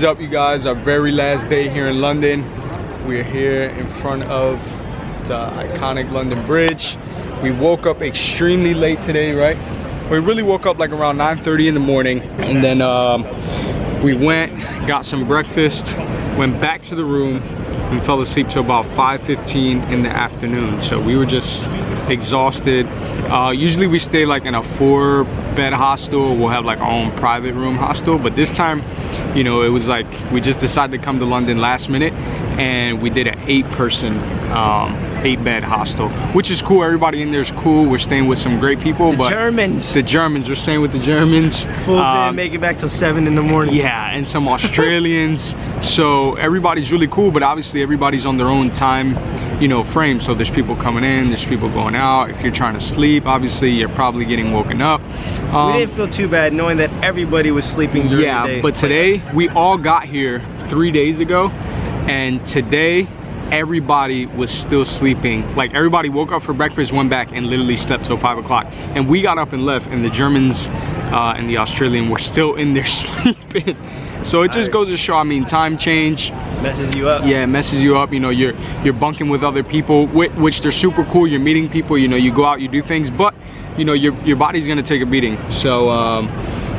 is up, you guys? Our very last day here in London. We're here in front of the iconic London Bridge. We woke up extremely late today, right? We really woke up like around 9:30 in the morning, and then we went, got some breakfast, went back to the room, and fell asleep till about 5:15 in the afternoon. So we were just exhausted. Usually we stay like in a 4-bed hostel. We'll have like our own private room hostel, but this time, you know, it was like we just decided to come to London last minute, and we did an 8-person 8-bed hostel, which is cool. Everybody in there is cool. We're staying with some great people. The Germans, we're staying with the Germans. Fools didn't make it back till 7 in the morning. Yeah, and some Australians. So everybody's really cool, but obviously everybody's on their own time, you know, frame. So there's people coming in, there's people going out. If you're trying to sleep, obviously you're probably getting woken up. We didn't feel too bad knowing that everybody was sleeping during the day. Yeah, but today we all got here 3 days ago, and today everybody was still sleeping. Like, everybody woke up for breakfast, went back, and literally slept till 5 o'clock. And we got up and left, and the Germans and the Australian were still in there sleeping. So it just goes to show, I mean, time change messes you up. Yeah, it messes you up. You know, you're bunking with other people, which they're super cool. You're meeting people, you know, you go out, you do things, but you know, your body's gonna take a beating. So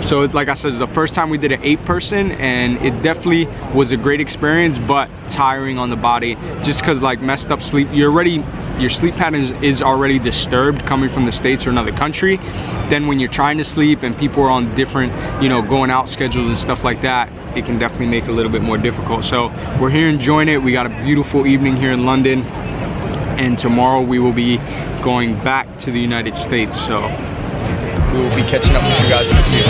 so it's, like I said, it's the first time we did an 8-person, and it definitely was a great experience, but tiring on the body, just because like messed up sleep. Your sleep pattern is already disturbed coming from the States or another country. Then when you're trying to sleep and people are on different, you know, going out schedules and stuff like that, it can definitely make it a little bit more difficult. So we're here enjoying it. We got a beautiful evening here in London, and tomorrow we will be going back to the United States. So we will be catching up with you guys in a few.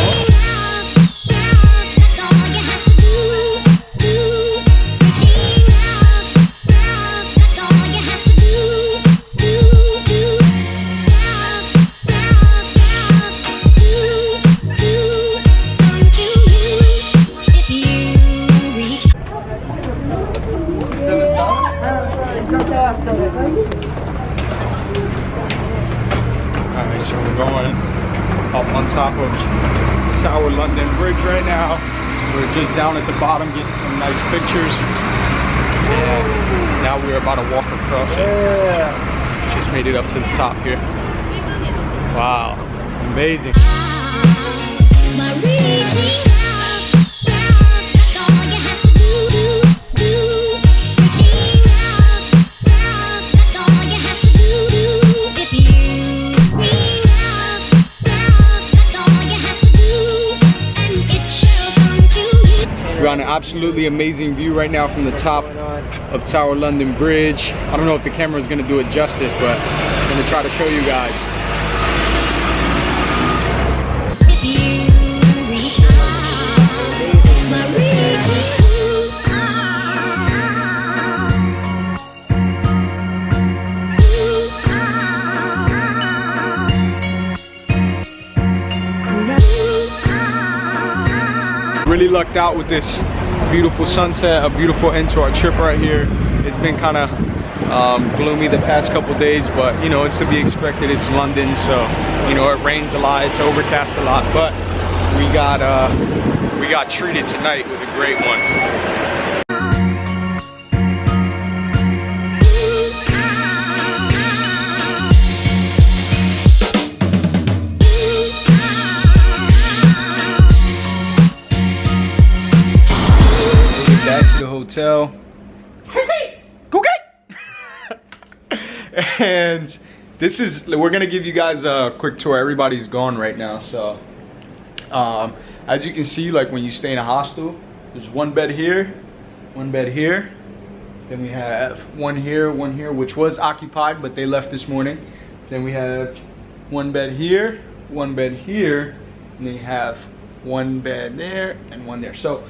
Alright, so we're going up on top of Tower London Bridge right now. We're just down at the bottom getting some nice pictures. And now we're about to walk across it. Just made it up to the top here. Wow, amazing. We're on an absolutely amazing view right now from the top of Tower London Bridge. I don't know if the camera is going to do it justice, but I'm going to try to show you guys. Really lucked out with this beautiful sunset, a beautiful end to our trip right here. It's been kind of gloomy the past couple days, but you know, it's to be expected. It's London, so you know, it rains a lot, it's overcast a lot, but we got treated tonight with a great one. Hotel. Go get. And this is, we're gonna give you guys a quick tour. Everybody's gone right now, so as you can see, like when you stay in a hostel, there's one bed here, one bed here, then we have one here, which was occupied, but they left this morning. Then we have one bed here, one bed here, and then you have one bed there and one there. So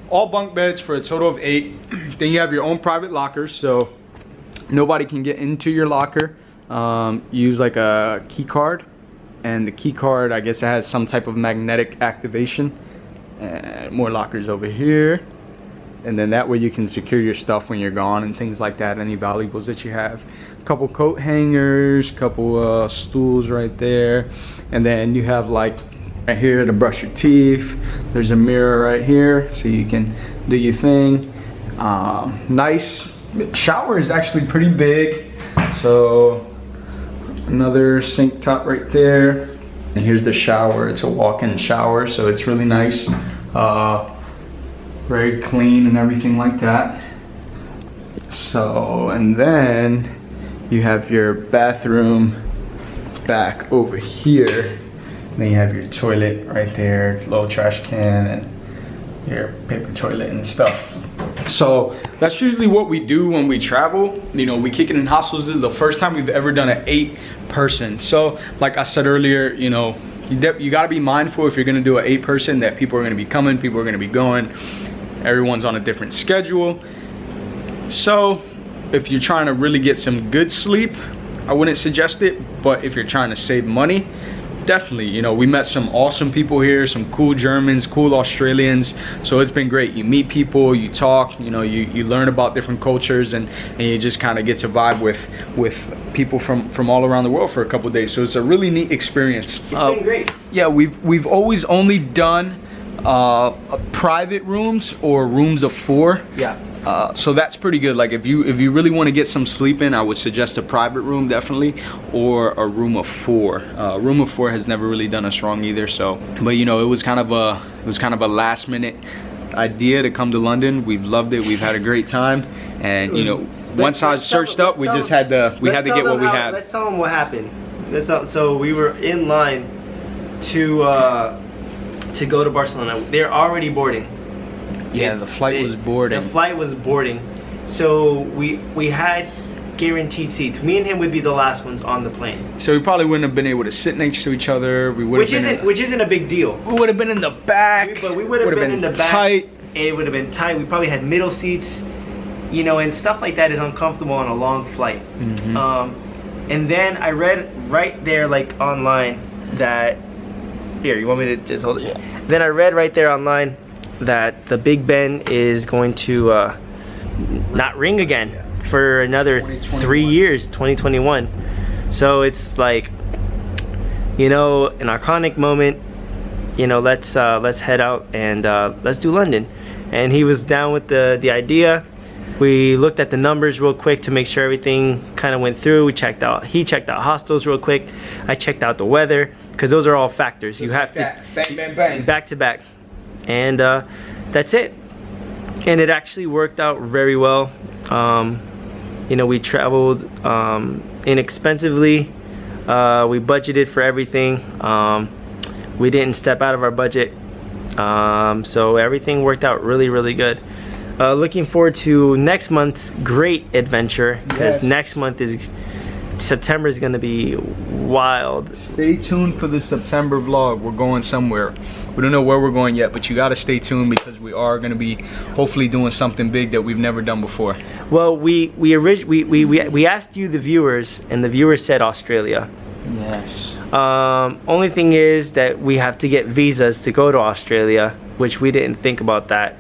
all bunk beds for a total of 8. Then you have your own private lockers, so nobody can get into your locker. Use like a key card, and the key card, I guess it has some type of magnetic activation. And more lockers over here, and then that way you can secure your stuff when you're gone and things like that, any valuables that you have. A couple coat hangers, couple stools right there, and then you have like Right here to brush your teeth. There's a mirror right here so you can do your thing. Nice shower is actually pretty big. So another sink top right there. And here's the shower. It's a walk-in shower, so it's really nice. Very clean and everything like that. So, and then you have your bathroom back over here. Then you have your toilet right there, little trash can, and your paper toilet and stuff. So that's usually what we do when we travel. You know, we kick it in hostels. This is the first time we've ever done an 8-person. So like I said earlier, you know, you gotta be mindful if you're gonna do an 8-person that people are gonna be coming, people are gonna be going. Everyone's on a different schedule. So if you're trying to really get some good sleep, I wouldn't suggest it. But if you're trying to save money, definitely. You know, we met some awesome people here, some cool Germans, cool Australians. So it's been great. You meet people, you talk, you know, you learn about different cultures, and you just kind of get to vibe with people from all around the world for a couple of days. So it's a really neat experience. It's been great. Yeah, we've always only done private rooms or rooms of 4. Yeah. So that's pretty good. Like if you really want to get some sleep in, I would suggest a private room definitely, or a room of 4. Room of 4 has never really done us wrong either. So, but you know, it was kind of a last minute idea to come to London. We've loved it. We've had a great time, and you know, once I searched up, we just had to get what we had. Let's tell them what happened. So we were in line to go to Barcelona. They're already boarding. Yeah, the flight was boarding. The flight was boarding. So we had guaranteed seats. Me and him would be the last ones on the plane. So we probably wouldn't have been able to sit next to each other. We would which isn't a big deal. We would have been in the back. But we would have been in the back. Tight. It would have been tight. We probably had middle seats, you know, and stuff like that is uncomfortable on a long flight. And then I read right there, like online, that here, you want me to just hold it? Yeah. Then I read right there online that the Big Ben is going to not ring again for another 3 years, 2021. So it's like, you know, an iconic moment. You know, let's head out and let's do London. And he was down with the idea. We looked at the numbers real quick to make sure everything kind of went through. He checked out hostels real quick. I checked out the weather, because those are all factors. You have to bang, bang, bang, back to back. And that's it. And it actually worked out very well. You know, we traveled inexpensively. We budgeted for everything. We didn't step out of our budget. So everything worked out really, really good. Looking forward to next month's great adventure, because next month is September is gonna be wild. Stay tuned for the September vlog. We're going somewhere. We don't know where we're going yet, but you gotta stay tuned, because we are gonna be hopefully doing something big that we've never done before. Well, we asked you, the viewers, and the viewers said Australia. Yes. Only thing is that we have to get visas to go to Australia, which we didn't think about that.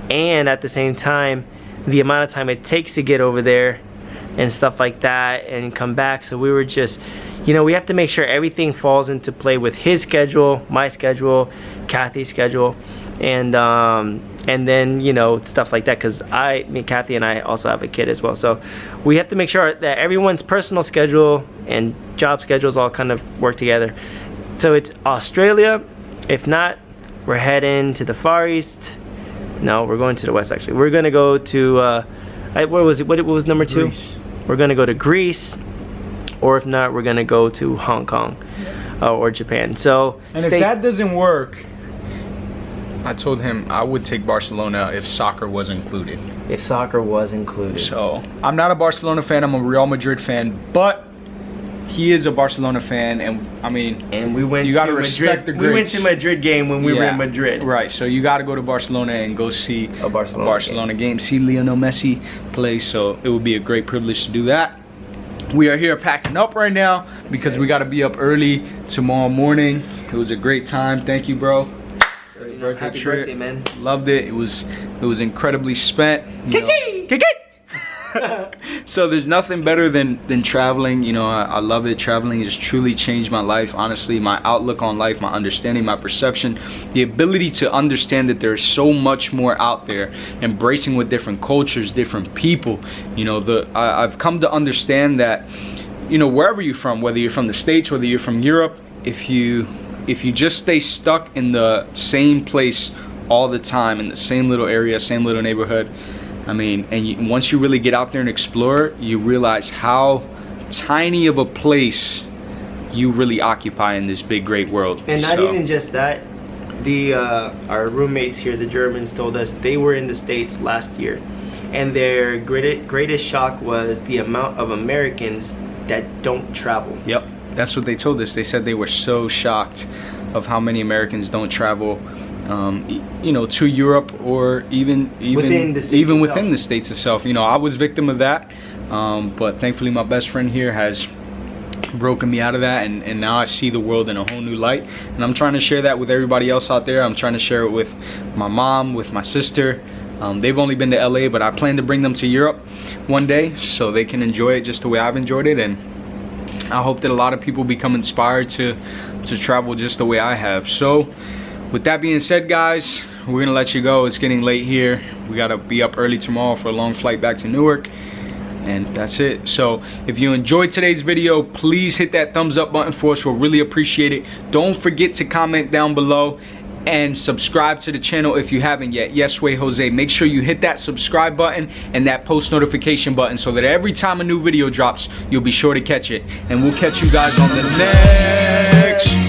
And at the same time, the amount of time it takes to get over there and stuff like that and come back. So we were just, you know, we have to make sure everything falls into play with his schedule, my schedule, Kathy's schedule, and then, you know, stuff like that, because Kathy and I also have a kid as well. So we have to make sure that everyone's personal schedule and job schedules all kind of work together. So it's Australia. If not, we're heading to the Far East. No, we're going to the West, actually. We're gonna go to what was it? What was number 2? Greece. We're gonna go to Greece, or if not, we're gonna go to Hong Kong or Japan. So, and if that doesn't work, I told him I would take Barcelona if soccer was included. If soccer was included. So I'm not a Barcelona fan. I'm a Real Madrid fan, but he is a Barcelona fan, and I mean, and we went you to gotta respect the Madrid. We went to Madrid game when we were in Madrid. Right, so you gotta go to Barcelona and go see a Barcelona game. See Lionel Messi play. So it would be a great privilege to do that. We are here packing up right now because we gotta be up early tomorrow morning. It was a great time. Thank you, bro. Happy birthday, man. Loved it. It was incredibly spent. Kiki! So there's nothing better than traveling. You know, I love it. Traveling has truly changed my life, honestly, my outlook on life, my understanding, my perception, the ability to understand that there's so much more out there, embracing with different cultures, different people. You know, I've come to understand that, you know, wherever you're from, whether you're from the States, whether you're from Europe, if you just stay stuck in the same place all the time, in the same little area, same little neighborhood, I mean, and once you really get out there and explore, you realize how tiny of a place you really occupy in this big, great world. And not even just that, our roommates here, the Germans, told us they were in the States last year, and their greatest shock was the amount of Americans that don't travel. Yep, that's what they told us. They said they were so shocked of how many Americans don't travel, you know, to Europe, or even within the States itself. You know, I was victim of that, but thankfully my best friend here has broken me out of that, and now I see the world in a whole new light, and I'm trying to share that with everybody else out there. I'm trying to share it with my mom, with my sister. They've only been to LA, but I plan to bring them to Europe one day so they can enjoy it just the way I've enjoyed it, and I hope that a lot of people become inspired to travel just the way I have. So with that being said, guys, we're gonna let you go. It's getting late here. We gotta be up early tomorrow for a long flight back to Newark, and that's it. So if you enjoyed today's video, please hit that thumbs up button for us. We'll really appreciate it. Don't forget to comment down below and subscribe to the channel if you haven't yet. Yes Way Jose. Make sure you hit that subscribe button and that post notification button so that every time a new video drops, you'll be sure to catch it. And we'll catch you guys on the next